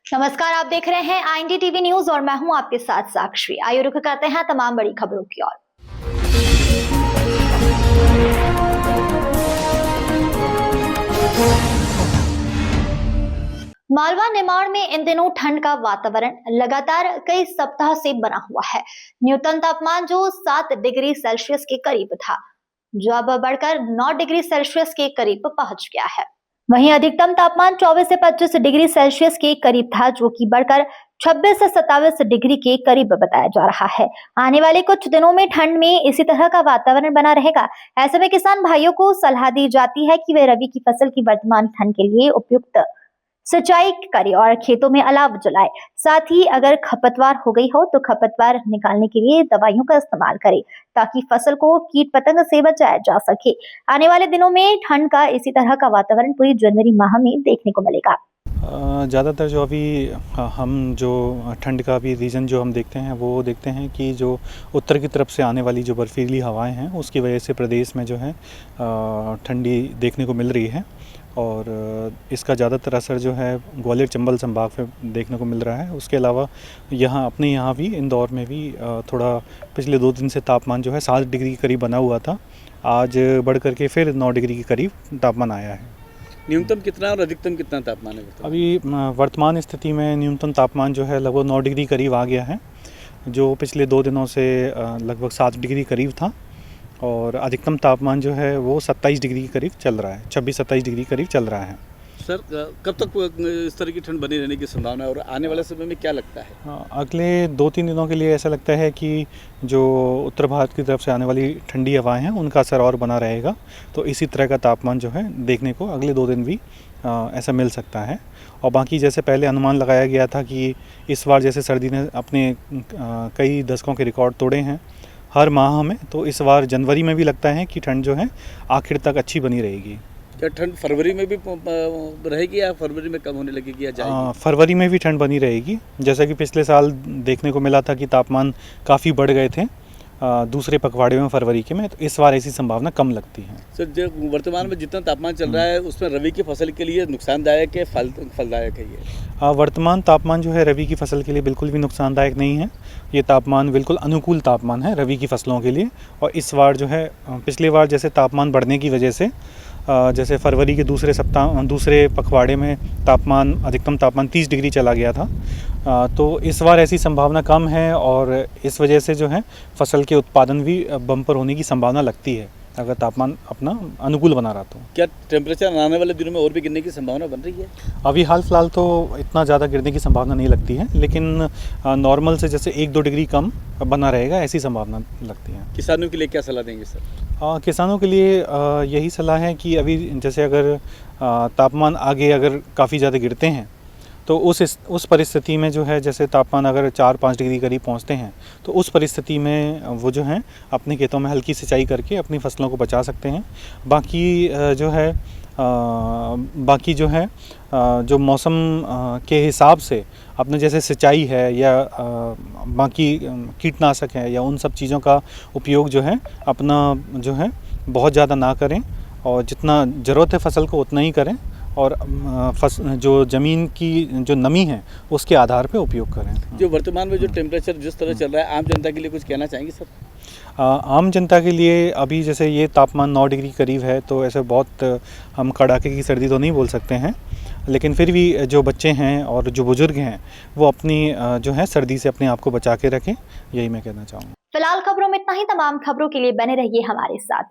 नमस्कार, आप देख रहे हैं IND-TV न्यूज और मैं हूं आपके साथ साक्षी। आइए रुख करते हैं तमाम बड़ी खबरों की ओर। मालवा निमाड़ में इन दिनों ठंड का वातावरण लगातार कई सप्ताह से बना हुआ है। न्यूनतम तापमान जो 7 डिग्री सेल्सियस के करीब था, जो अब बढ़कर 9 डिग्री सेल्सियस के करीब पहुंच गया है। वहीं अधिकतम तापमान 24 से 25 डिग्री सेल्सियस के करीब था, जो कि बढ़कर 26 से 27 डिग्री के करीब बताया जा रहा है। आने वाले कुछ दिनों में ठंड में इसी तरह का वातावरण बना रहेगा। ऐसे में किसान भाइयों को सलाह दी जाती है कि वे रबी की फसल की वर्तमान ठंड के लिए उपयुक्त सिंचाई करे और खेतों में अलाव जलाए। साथ ही अगर खपतवार हो गई हो तो खपतवार निकालने के लिए दवाइयों का इस्तेमाल करे, ताकि फसल को कीट पतंग से बचाया जा सके। आने वाले दिनों में ठंड का इसी तरह का वातावरण पूरी जनवरी माह में देखने को मिलेगा। ज़्यादातर जो अभी हम जो ठंड का अभी रीज़न जो हम देखते हैं वो देखते हैं कि जो उत्तर की तरफ से आने वाली जो बर्फीली हवाएं हैं उसकी वजह से प्रदेश में जो है ठंडी देखने को मिल रही है। और इसका ज़्यादातर असर जो है ग्वालियर चंबल संभाग में देखने को मिल रहा है। उसके अलावा अपने यहाँ भी इंदौर में भी थोड़ा पिछले 2 दिन से तापमान जो है 7 डिग्री के करीब बना हुआ था। आज बढ़ करके फिर 9 डिग्री के करीब तापमान आया है। न्यूनतम कितना और अधिकतम कितना तापमान है? अभी वर्तमान स्थिति में न्यूनतम तापमान जो है लगभग 9 डिग्री करीब आ गया है, जो पिछले 2 दिनों से लगभग 7 डिग्री करीब था। और अधिकतम तापमान जो है वो 27 डिग्री के करीब चल रहा है, 26-27 डिग्री करीब चल रहा है। सर, कब तक इस तरह की ठंड बनी रहने की संभावना है और आने वाले समय में क्या लगता है? अगले 2-3 दिनों के लिए ऐसा लगता है कि जो उत्तर भारत की तरफ से आने वाली ठंडी हवाएं हैं उनका असर और बना रहेगा। तो इसी तरह का तापमान जो है देखने को अगले 2 दिन भी ऐसा मिल सकता है। और बाकी जैसे पहले अनुमान लगाया गया था कि इस बार जैसे सर्दी ने अपने कई दशकों के रिकॉर्ड तोड़े हैं हर माह में, तो इस बार जनवरी में भी लगता है कि ठंड जो है आखिर तक अच्छी बनी रहेगी। क्या ठंड फरवरी में भी रहेगी या फरवरी में कम होने लगेगी या जाएगी? फरवरी में भी ठंड बनी रहेगी। जैसा कि पिछले साल देखने को मिला था कि तापमान काफ़ी बढ़ गए थे दूसरे पखवाड़े में फरवरी के में, तो इस बार ऐसी संभावना कम लगती है। सर, जो वर्तमान में जितना तापमान चल रहा है उसमें रबी की फसल के लिए नुकसानदायक है, फलदायक है ये? वर्तमान तापमान जो है रबी की फसल के लिए बिल्कुल भी नुकसानदायक नहीं है। ये तापमान बिल्कुल अनुकूल तापमान है रबी की फसलों के लिए। और इस बार जो है पिछले बार जैसे तापमान बढ़ने की वजह से जैसे फरवरी के दूसरे पखवाड़े में अधिकतम तापमान 30 डिग्री चला गया था, तो इस बार ऐसी संभावना कम है और इस वजह से जो है फसल के उत्पादन भी बम्पर होने की संभावना लगती है अगर तापमान अपना अनुकूल बना रहा तो। क्या टेम्परेचर आने वाले दिनों में और भी गिरने की संभावना बन रही है? अभी हाल फिलहाल तो इतना ज़्यादा गिरने की संभावना नहीं लगती है, लेकिन नॉर्मल से जैसे 1-2 डिग्री कम बना रहेगा ऐसी संभावना लगती है। किसानों के लिए क्या सलाह देंगे सर? किसानों के लिए यही सलाह है कि अभी जैसे अगर तापमान आगे अगर काफ़ी ज़्यादा गिरते हैं तो उस परिस्थिति में जो है जैसे तापमान अगर 4-5 डिग्री करीब पहुंचते हैं तो उस परिस्थिति में वो जो है अपने खेतों में हल्की सिंचाई करके अपनी फसलों को बचा सकते हैं। बाकी जो है जो मौसम के हिसाब से अपने जैसे सिंचाई है या बाकी कीटनाशक है या उन सब चीज़ों का उपयोग जो है अपना जो है बहुत ज़्यादा ना करें और जितना ज़रूरत है फसल को उतना ही करें और जो ज़मीन की जो नमी है उसके आधार पे उपयोग करें। जो वर्तमान में जो टेम्परेचर जिस तरह चल रहा है, आम जनता के लिए कुछ कहना चाहेंगे सर? आम जनता के लिए अभी जैसे ये तापमान 9 डिग्री करीब है, तो ऐसे बहुत हम कड़ाके की सर्दी तो नहीं बोल सकते हैं, लेकिन फिर भी जो बच्चे हैं और जो बुजुर्ग हैं वो अपनी जो है सर्दी से अपने आप को बचा के रखें, यही मैं कहना चाहूँगा। फिलहाल खबरों में इतना ही। तमाम खबरों के लिए बने रहिए हमारे साथ।